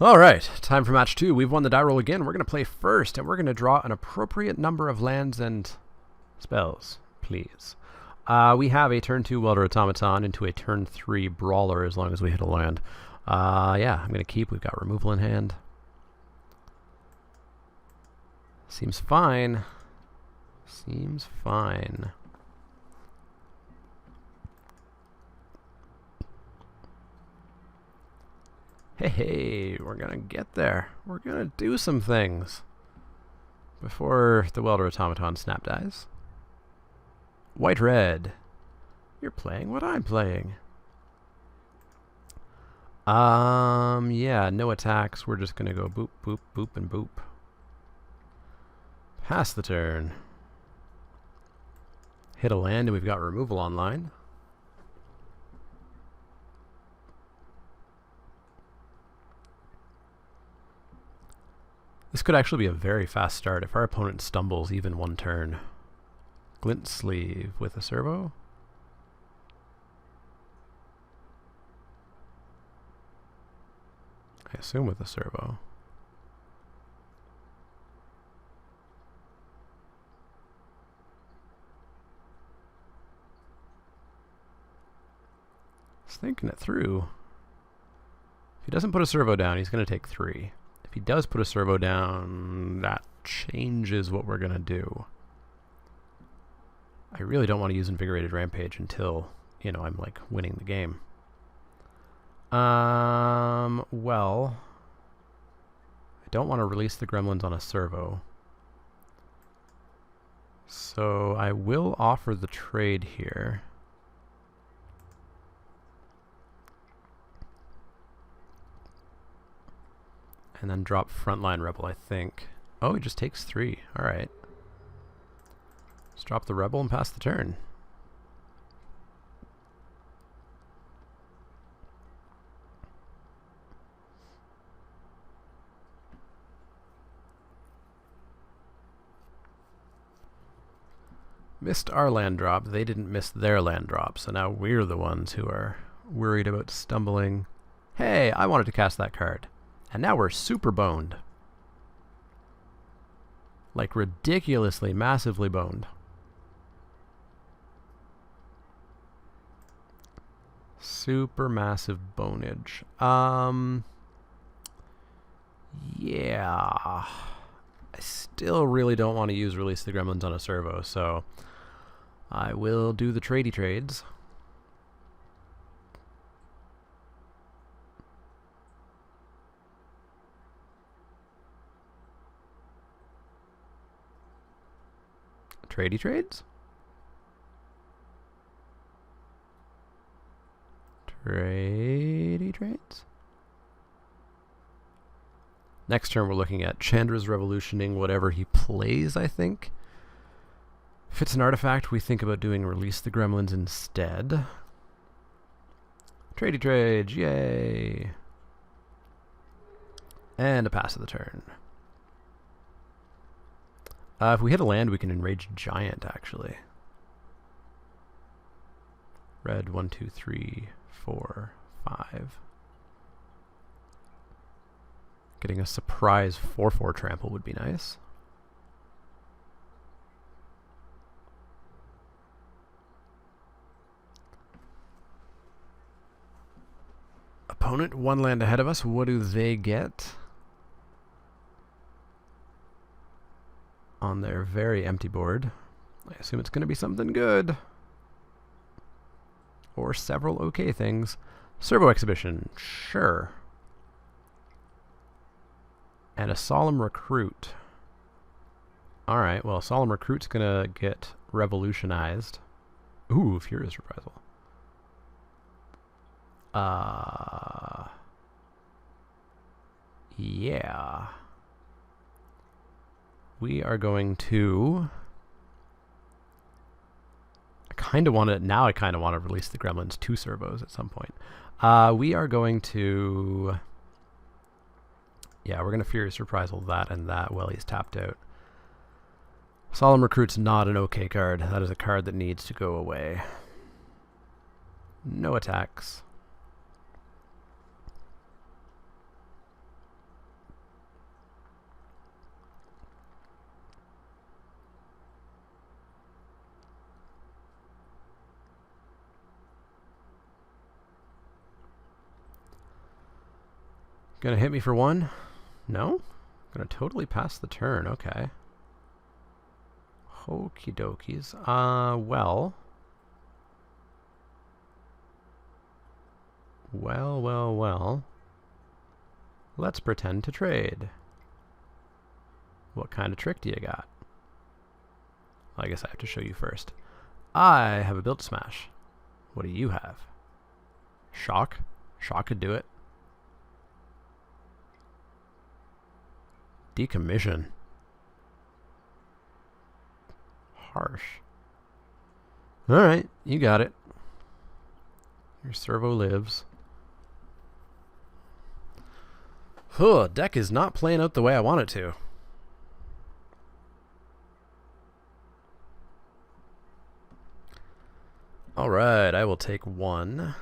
Alright, time for match 2. We've won the die roll again. We're going to play first, and we're going to draw an appropriate number of lands and spells, please. We have a turn 2 Welder Automaton into a turn 3 Brawler as long as we hit a land. Yeah, I'm going to keep. We've got removal in hand. Seems fine. Seems fine. Hey, we're gonna get there. We're gonna do some things before the Welder Automaton snap dies. White-red. You're playing what I'm playing. Yeah, no attacks. We're just gonna go boop, boop, boop, and boop. Pass the turn. Hit a land, and we've got removal online. This could actually be a very fast start if our opponent stumbles even one turn. Glint Sleeve with a servo. I assume with a servo. Just thinking it through. If he doesn't put a servo down, he's going to take 3. If he does put a servo down, that changes what we're going to do. I really don't want to use Invigorated Rampage until, you know, I'm like winning the game. Well, I don't want to release the gremlins on a servo. So I will offer the trade here. And then drop Frontline Rebel, I think. Oh, he just takes 3. Alright. Let's drop the Rebel and pass the turn. Missed our land drop. They didn't miss their land drop, so now we're the ones who are worried about stumbling. Hey, I wanted to cast that card. And now we're super boned. Like ridiculously, massively boned. Super massive bonage. Yeah. I still really don't want to use Release the Gremlins on a servo, so I will do the tradey trades. Tradey trades? Tradey trades? Next turn we're looking at Chandra's Revolutioning whatever he plays, I think. If it's an artifact, we think about doing Release the Gremlins instead. Tradey trades, yay! And a pass of the turn. If we hit a land, we can Enrage Giant, actually. Red, 1, 2, 3, 4, 5. Getting a surprise 4/4 trample would be nice. Opponent, 1 land ahead of us. What do they get? On their very empty board. I assume it's going to be something good. Or several okay things. Servo Exhibition, sure. And a Solemn Recruit. Alright, well, Solemn Recruit's going to get revolutionized. Ooh, Furious Reprisal. Yeah. We are going to... I kind of want to release the Gremlins 2 servos at some point. We are going to... Yeah, we're going to Furious Reprisal that and that while he's tapped out. Solemn Recruit's not an okay card. That is a card that needs to go away. No attacks. Gonna hit me for one? No? Gonna totally pass the turn, okay. Okie dokies. Well. Well. Let's pretend to trade. What kind of trick do you got? Well, I guess I have to show you first. I have a build smash. What do you have? Shock? Shock could do it. Decommission. Harsh. Alright, you got it. Your servo lives. Huh, deck is not playing out the way I want it to. Alright, I will take one.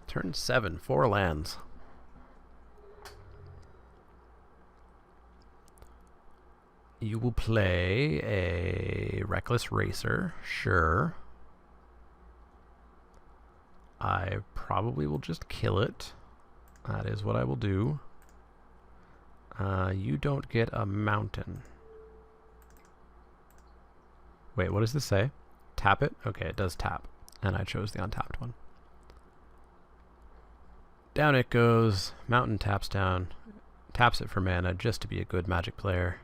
Turn 7, 4 lands. You will play a Reckless Racer, sure. I probably will just kill it. That is what I will do. You don't get a mountain. Wait, what does this say? Tap it? Okay, it does tap. And I chose the untapped one. Down it goes. Mountain taps down. Taps it for mana just to be a good Magic player.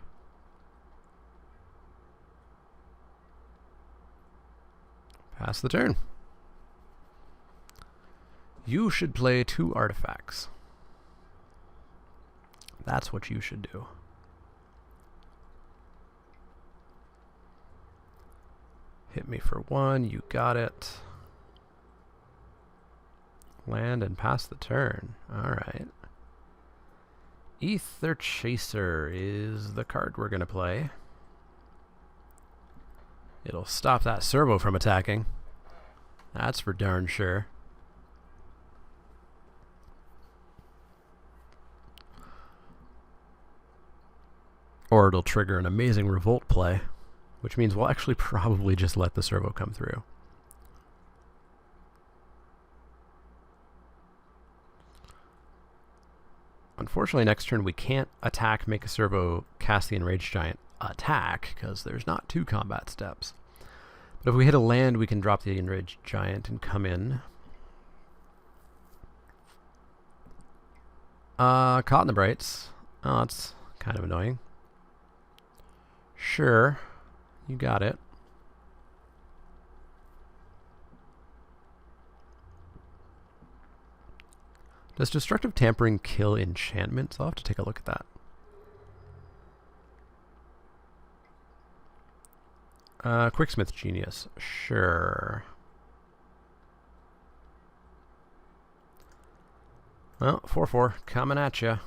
Pass the turn. You should play 2 artifacts. That's what you should do. Hit me for 1, you got it. Land and pass the turn. Alright. Aether Chaser is the card we're going to play. It'll stop that servo from attacking. That's for darn sure. Or it'll trigger an amazing revolt play, which means we'll actually probably just let the servo come through. Unfortunately, next turn we can't attack, make a servo, cast the Enraged Giant, attack, because there's not 2 combat steps. But if we hit a land, we can drop the Enraged Giant and come in. Caught in the Brights. Oh, that's kind of annoying. Sure, you got it. Does Destructive Tampering kill enchantments? I'll have to take a look at that. Quicksmith Genius. Sure. Well, 4/4 coming at ya.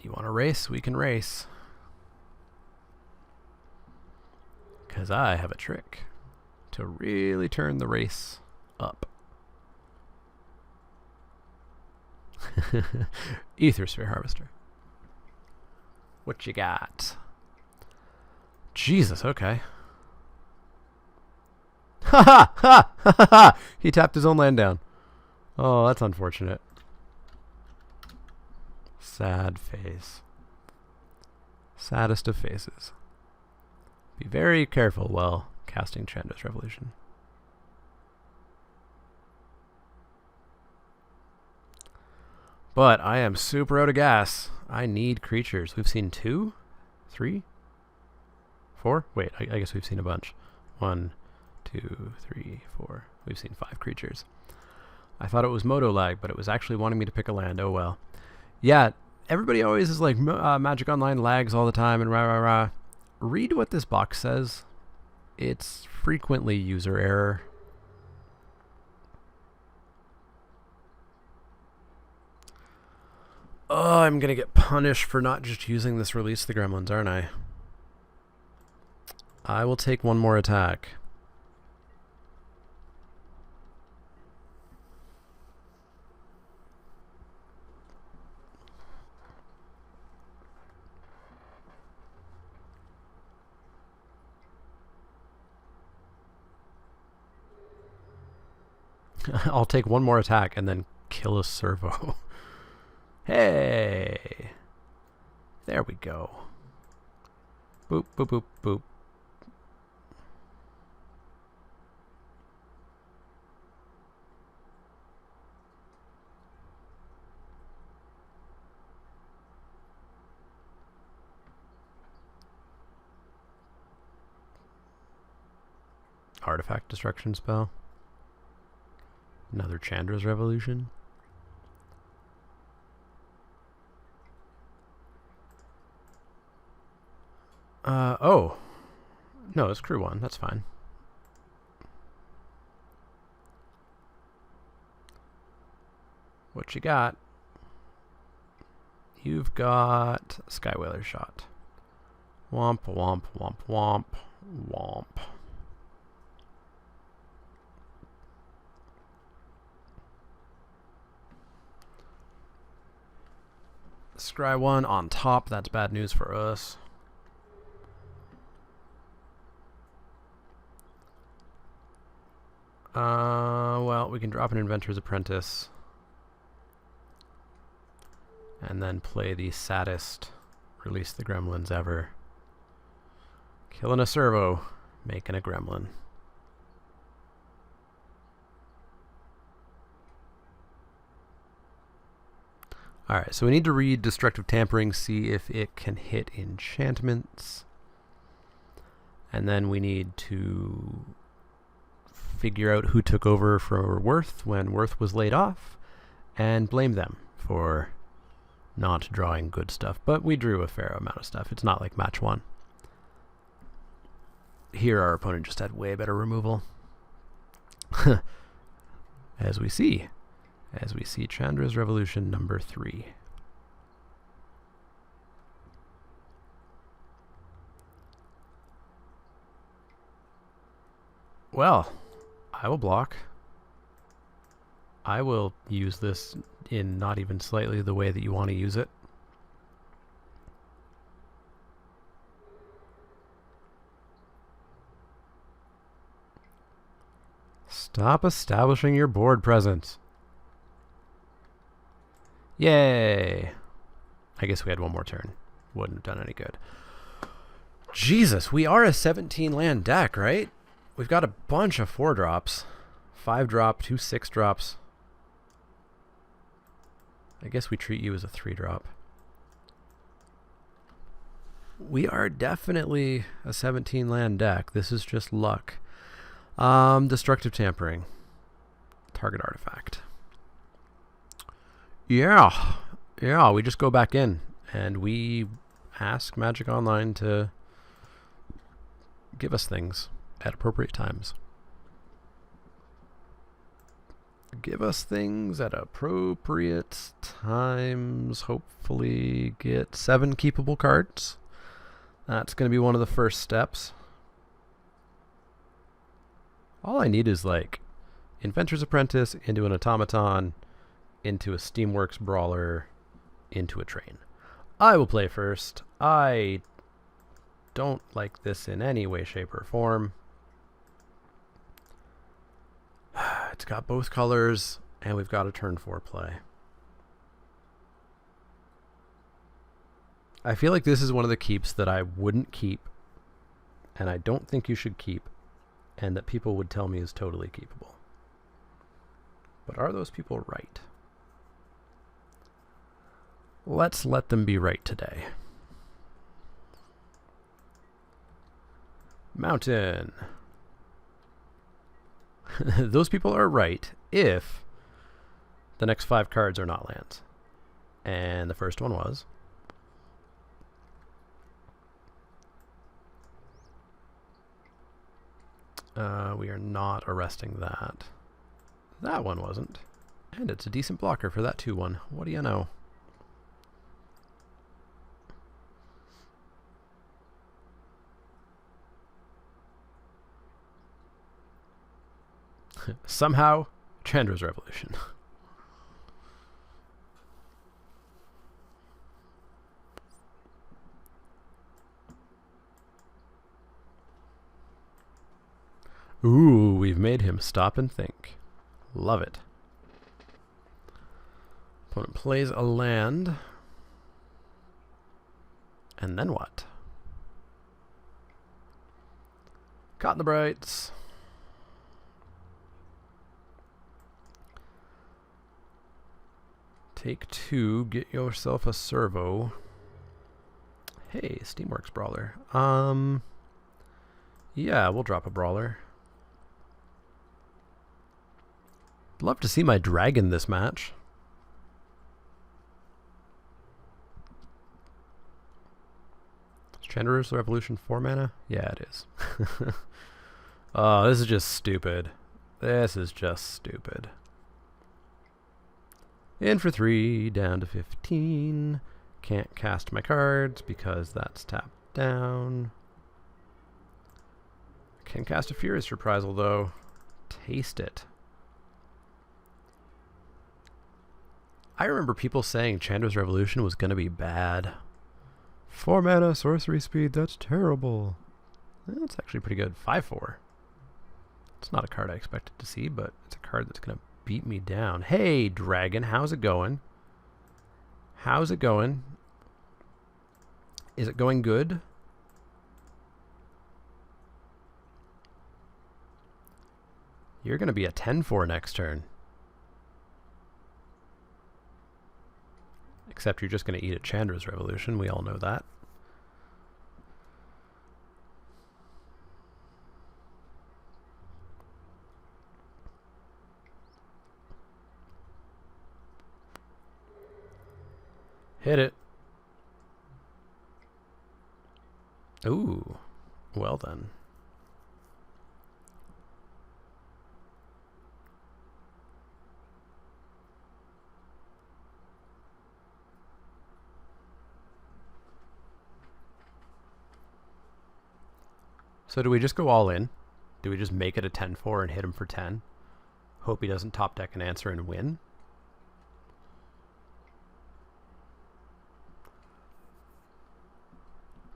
You want to race? We can race. Because I have a trick to really turn the race up. Aether Sphere Harvester. What you got? Jesus, okay. Ha ha ha ha ha! He tapped his own land down. Oh, that's unfortunate. Sad face. Saddest of faces. Be very careful while casting Chandra's Revolution. But I am super out of gas. I need creatures. We've seen 2? 3? 4? Wait, I guess we've seen a bunch. 1, 2, 3, 4. We've seen 5 creatures. I thought it was Moto lag, but it was actually wanting me to pick a land. Oh well. Yeah, everybody always is like, Magic Online lags all the time and rah rah rah. Read what this box says. It's frequently user error. Oh, I'm gonna get punished for not just using this Release the Gremlins, aren't I? I will take 1 more attack. I'll take one more attack and then kill a servo. Hey! There we go. Boop, boop, boop, boop. Artifact destruction spell. Another Chandra's Revolution. Oh. No, it's crew one. That's fine. What you got? You've got Sky Whaler shot. Womp, womp, womp, womp, womp. Scry 1 on top. That's bad news for us. Well, we can drop an Inventor's Apprentice. And then play the saddest release the gremlins ever. Killing a servo, making a gremlin. Alright, so we need to read Destructive Tampering, see if it can hit enchantments. And then we need to figure out who took over for Worth when Worth was laid off, and blame them for not drawing good stuff. But we drew a fair amount of stuff. It's not like match 1. Here our opponent just had way better removal. As we see Chandra's Revolution number 3. Well, I will block. I will use this in not even slightly the way that you want to use it. Stop establishing your board presence. Yay! I guess we had one more turn. Wouldn't have done any good. Jesus, we are a 17 land deck, right? We've got a bunch of 4-drops. 5-drop, 2 6-drops. I guess we treat you as a 3-drop. We are definitely a 17 land deck. This is just luck. Destructive Tampering. Target artifact. Yeah, we just go back in and we ask Magic Online to give us things at appropriate times. Give us things at appropriate times. Hopefully get 7 keepable cards. That's going to be one of the first steps. All I need is like Inventor's Apprentice into an Automaton, into a Steamworks Brawler, into a Train. I will play first. I don't like this in any way, shape, or form. It's got both colors, and we've got a turn 4 play. I feel like this is one of the keeps that I wouldn't keep, and I don't think you should keep, and that people would tell me is totally keepable. But are those people right? Let's let them be right today. Mountain. Those people are right if the next 5 cards are not lands. And the first one was. We are not arresting that. That one wasn't. And it's a decent blocker for that 2-1. What do you know? Somehow, Chandra's Revolution. Ooh, we've made him stop and think. Love it. Opponent plays a land. And then what? Caught in the brights. Take 2, get yourself a servo. Hey, Steamworks Brawler. Yeah, we'll drop a Brawler. Love to see my dragon this match. Is Chandra's Revolution 4 mana? Yeah, it is. Oh, this is just stupid. This is just stupid. In for 3, down to 15. Can't cast my cards because that's tapped down. Can cast a Furious Reprisal though. Taste it. I remember people saying Chandra's Revolution was going to be bad. 4 mana, sorcery speed, that's terrible. That's actually pretty good. 5/4. It's not a card I expected to see, but it's a card that's going to beat me down. Hey, dragon, how's it going? How's it going? Is it going good? You're going to be a 10/4 next turn. Except you're just going to eat a Chandra's Revolution. We all know that. Hit it. Ooh. Well then. So do we just go all in? Do we just make it a 10/4 and hit him for 10? Hope he doesn't top deck an answer and win?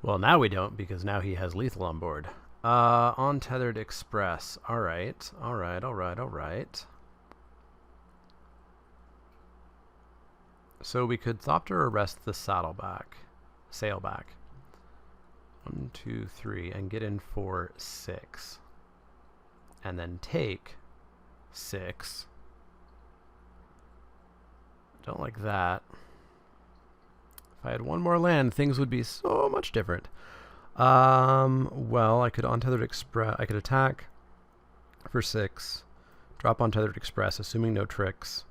Well, now we don't, because now he has lethal on board. Untethered Express. Alright, alright, alright, alright. So we could Thopter arrest the Saddleback. Sailback. 1, 2, 3, and get in for 6. And then take 6. Don't like that. If I had one more land, things would be so much different. Well, I could Untethered Express. I could attack for 6. Drop Untethered Express, assuming no tricks.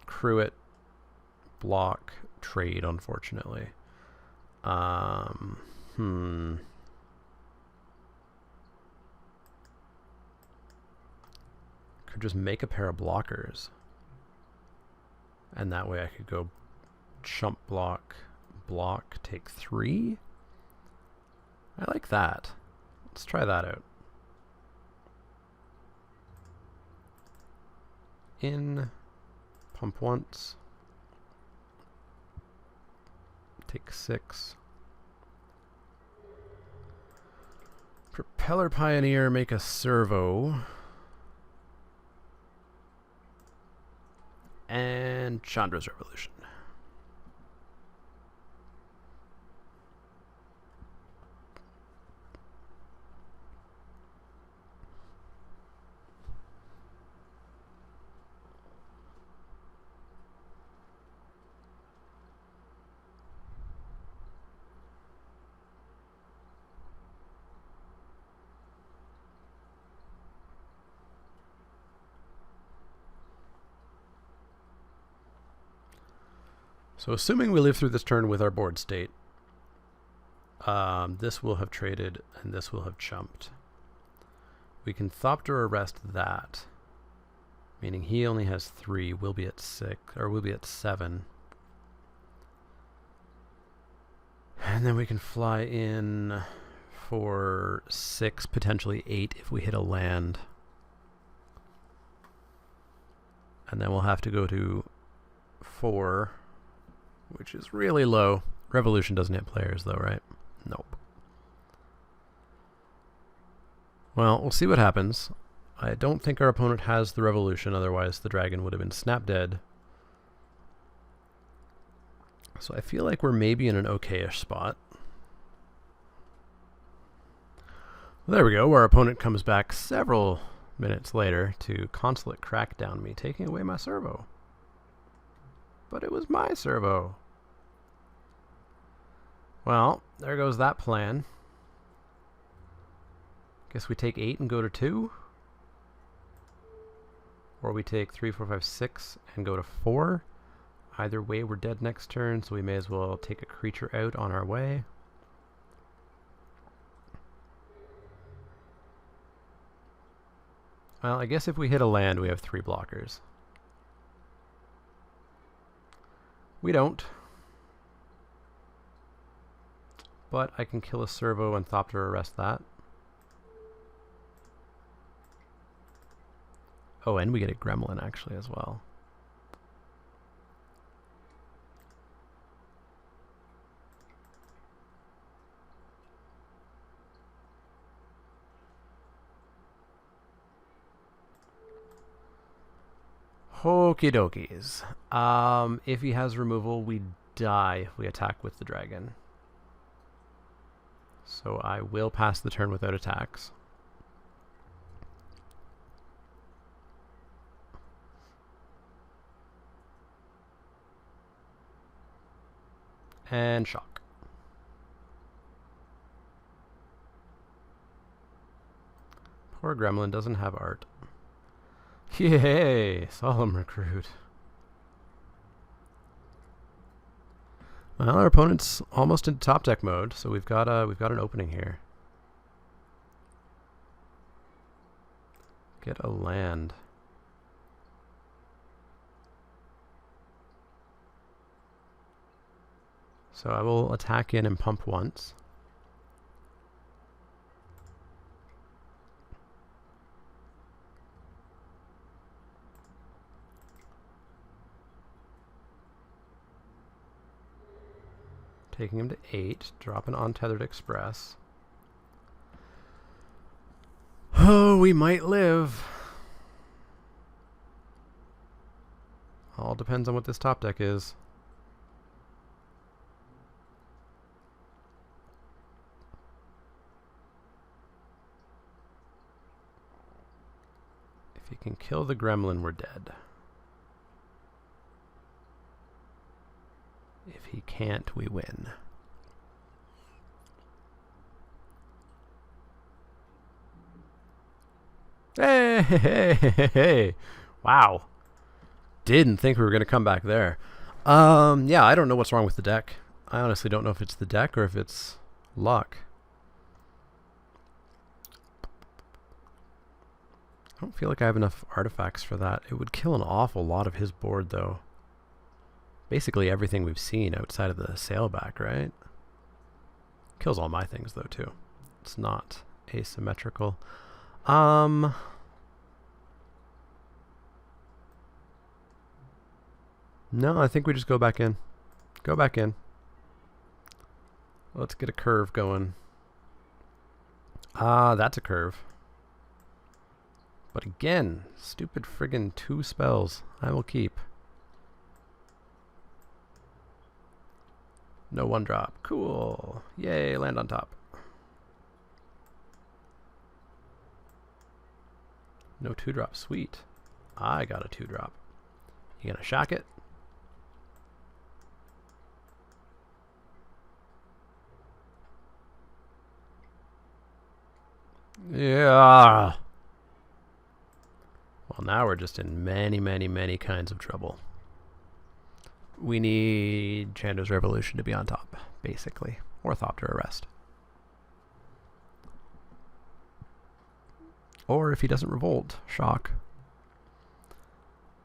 Crew it. Block. Trade, unfortunately. Could just make a pair of blockers. And that way I could go chump block, block, take 3. I like that. Let's try that out. In, pump once, take 6. Propeller Pioneer, make a servo. And Chandra's Revolution. So assuming we live through this turn with our board state, this will have traded and this will have chumped. We can Thopter arrest that, meaning he only has 3. We'll be at 6, or we'll be at 7. And then we can fly in for 6, potentially 8 if we hit a land. And then we'll have to go to 4. Which is really low. Revolution doesn't hit players though, right? Nope. Well, we'll see what happens. I don't think our opponent has the Revolution, otherwise the dragon would have been snap dead. So I feel like we're maybe in an okay-ish spot. There we go. Our opponent comes back several minutes later to Consulate crack down me, taking away my servo. But it was my servo. Well, there goes that plan. Guess we take 8 and go to 2. Or we take 3, 4, 5, 6 and go to 4. Either way, we're dead next turn, so we may as well take a creature out on our way. Well, I guess if we hit a land, we have 3 blockers. We don't. But I can kill a servo and Thopter arrest that. Oh, and we get a gremlin actually as well. Okie dokies. If he has removal, we die if we attack with the dragon. So I will pass the turn without attacks. And shock. Poor gremlin doesn't have art. Yay! Solemn Recruit. Well, our opponent's almost in top deck mode, so we've got an opening here. Get a land. So I will attack in and pump once. Taking him to 8, drop an Untethered Express. Oh, we might live. All depends on what this top deck is. If he can kill the gremlin, we're dead. If he can't, we win. Hey, hey, hey, hey. Wow. Didn't think we were going to come back there. Yeah, I don't know what's wrong with the deck. I honestly don't know if it's the deck or if it's luck. I don't feel like I have enough artifacts for that. It would kill an awful lot of his board, though. Basically everything we've seen outside of the sailback, right? Kills all my things, though, too. It's not asymmetrical. No, I think we just go back in. Go back in. Let's get a curve going. That's a curve. But again, stupid friggin' 2 spells. I will keep. No 1-drop. Cool. Yay, land on top. No 2-drop. Sweet. I got a 2-drop. You gonna shock it? Yeah. Well, now we're just in many, many, many kinds of trouble. We need Chando's Revolution to be on top, basically. Or Thopter Arrest. Or if he doesn't revolt, shock.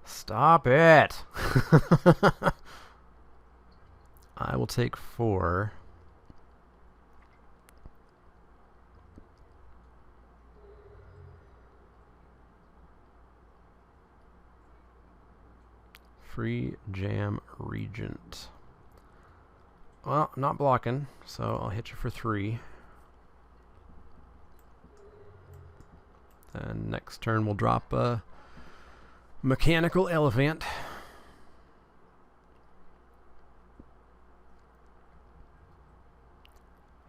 Stop it! I will take 4. Free Jam Regent. Well, I'm not blocking, so I'll hit you for 3. And next turn we'll drop a mechanical elephant.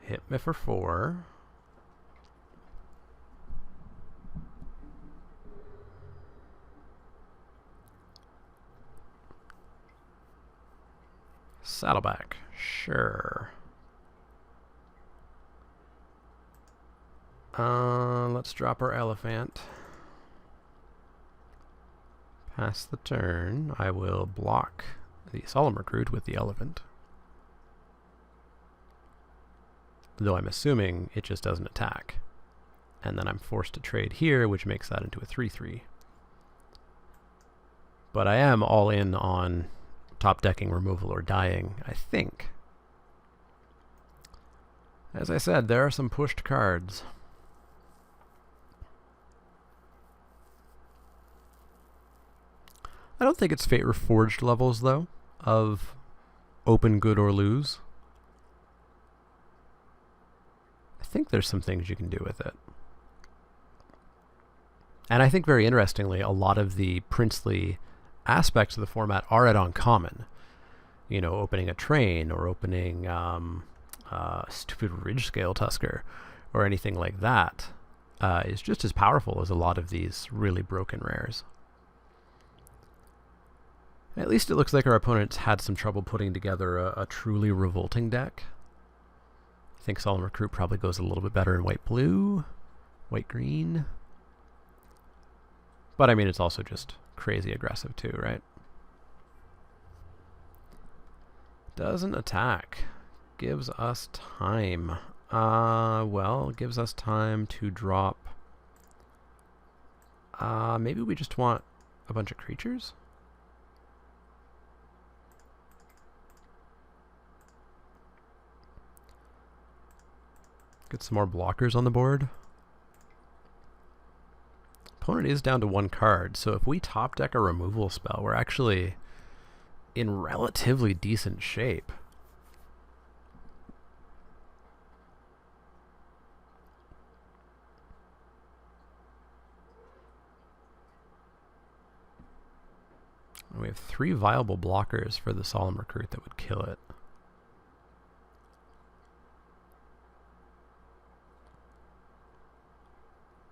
Hit me for 4. Saddleback, sure. Let's drop our elephant. Pass the turn. I will block the Solemn Recruit with the elephant. Though I'm assuming it just doesn't attack. And then I'm forced to trade here, which makes that into a 3/3. But I am all in on top decking removal or dying, I think. As I said, there are some pushed cards. I don't think it's Fate Reforged levels, though, of open good or lose. I think there's some things you can do with it. And I think, very interestingly, a lot of the princely aspects of the format are at uncommon. You know, opening a train or opening stupid Ridge Scale Tusker or anything like that is just as powerful as a lot of these really broken rares. At least it looks like our opponents had some trouble putting together a truly revolting deck. I think Solemn Recruit probably goes a little bit better in white-blue, white-green. But I mean, it's also just crazy aggressive too, right? Doesn't attack. Gives us time. Well, gives us time to drop. Maybe we just want a bunch of creatures? Get some more blockers on the board. Opponent is down to 1 card, so if we top deck a removal spell, we're actually in relatively decent shape. We have 3 viable blockers for the Solemn Recruit that would kill it.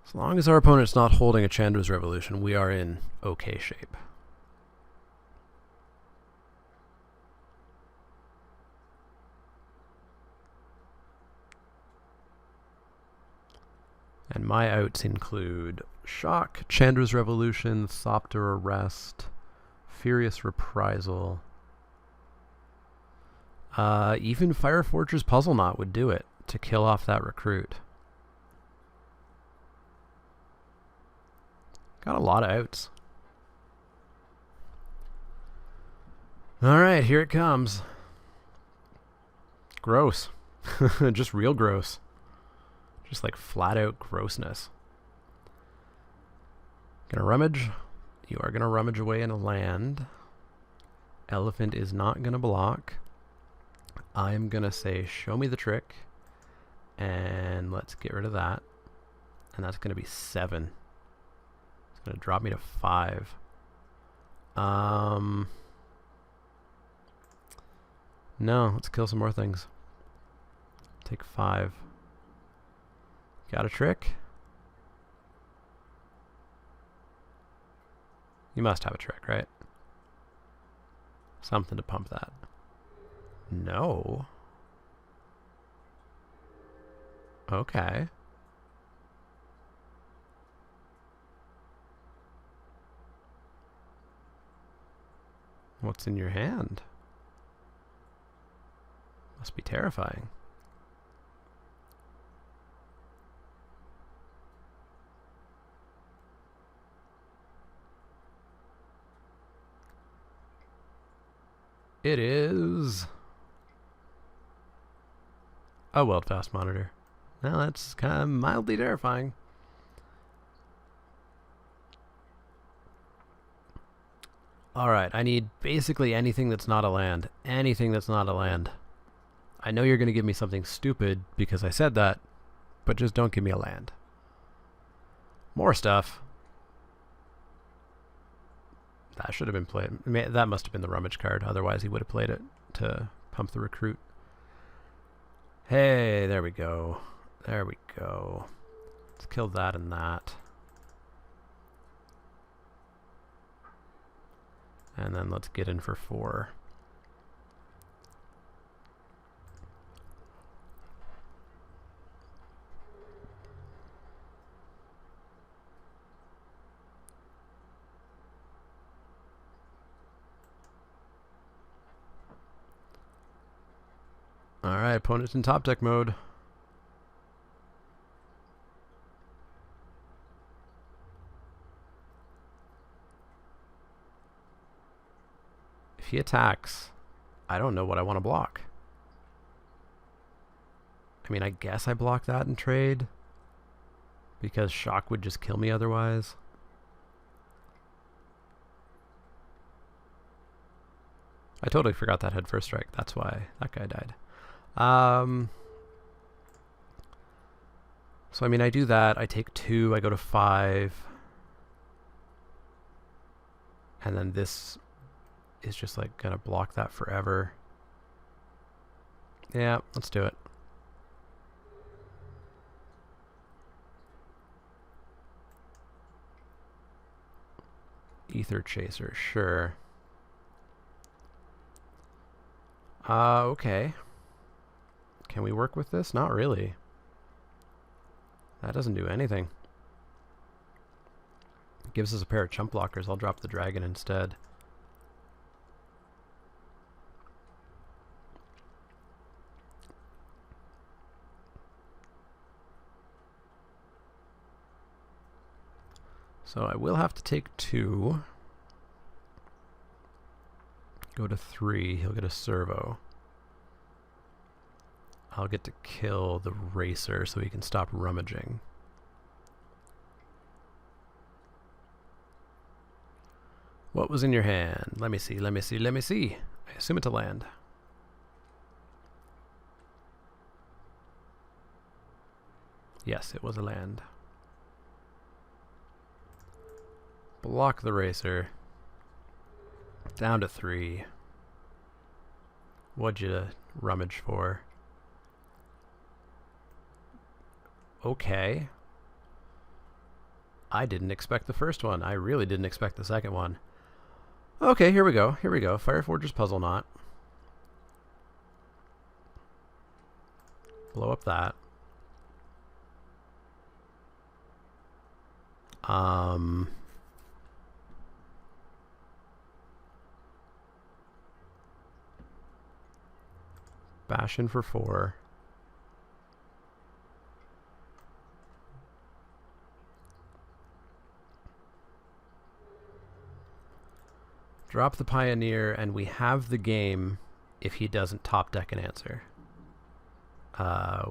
As long as our opponent's not holding a Chandra's Revolution, we are in okay shape. And my outs include Shock, Chandra's Revolution, Thopter Arrest, Furious Reprisal. Even Fire Fortress Puzzle Knot would do it to kill off that recruit. Got a lot of outs. Alright, here it comes. Gross. Just real gross. Just like flat out grossness. Gonna rummage. You are gonna rummage away in a land. Elephant is not gonna block. I'm gonna say, show me the trick. And let's get rid of that. And that's gonna be 7. It's gonna drop me to 5. No, let's kill some more things. Take 5. Got a trick? You must have a trick, right? Something to pump that. No. Okay. What's in your hand? Must be terrifying. It is a Weldfast monitor. Now that's kind of mildly terrifying. Alright, I need basically anything that's not a land. Anything that's not a land. I know you're going to give me something stupid because I said that, but just don't give me a land. More stuff. That should have been played. That must have been the rummage card. Otherwise, he would have played it to pump the recruit. Hey, there we go. There we go. Let's kill that and that. And then let's get in for 4. Alright, opponent's in top deck mode. If he attacks, I don't know what I want to block. I mean, I guess I block that and trade, because shock would just kill me otherwise. I totally forgot that had first strike. That's why that guy died. So I mean, I do that. I take 2. I go to 5. And then this is just like gonna block that forever. Yeah, let's do it. Aether Chaser, sure. Okay. Can we work with this? Not really. That doesn't do anything. It gives us a pair of chump blockers. I'll drop the dragon instead. So I will have to take 2. Go to 3. He'll get a servo. I'll get to kill the racer so he can stop rummaging. What was in your hand? Let me see, let me see, let me see. I assume it's a land. Yes, it was a land. Block the racer. Down to 3. What'd you rummage for? Okay. I didn't expect the first one. I really didn't expect the second one. Okay, here we go. Here we go. Fireforger's Puzzle Knot. Blow up that. Bash in for 4. Drop the Pioneer, and we have the game if he doesn't top deck an answer.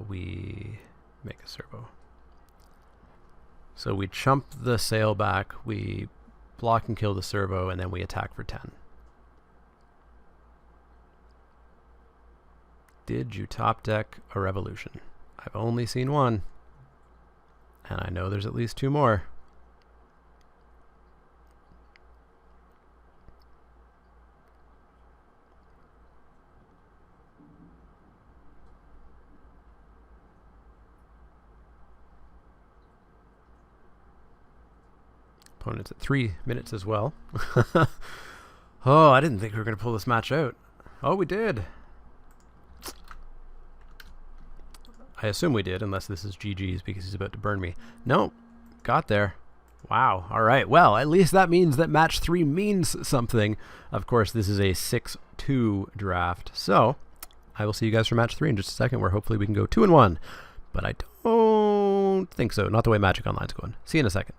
We make a servo. So we chump the sail back, we block and kill the servo, and then we attack for 10. Did you top deck a revolution? I've only seen one, and I know there's at least 2 more. Opponent's at 3 minutes as well. Oh, I didn't think we were going to pull this match out. Oh, we did. I assume we did, unless this is GG's because he's about to burn me. No, got there. Wow. All right. Well, at least that means that match 3 means something. Of course, this is a 6-2 draft. So I will see you guys for match 3 in just a second, where hopefully we can go 2-1. But I don't think so. Not the way Magic Online's going. See you in a second.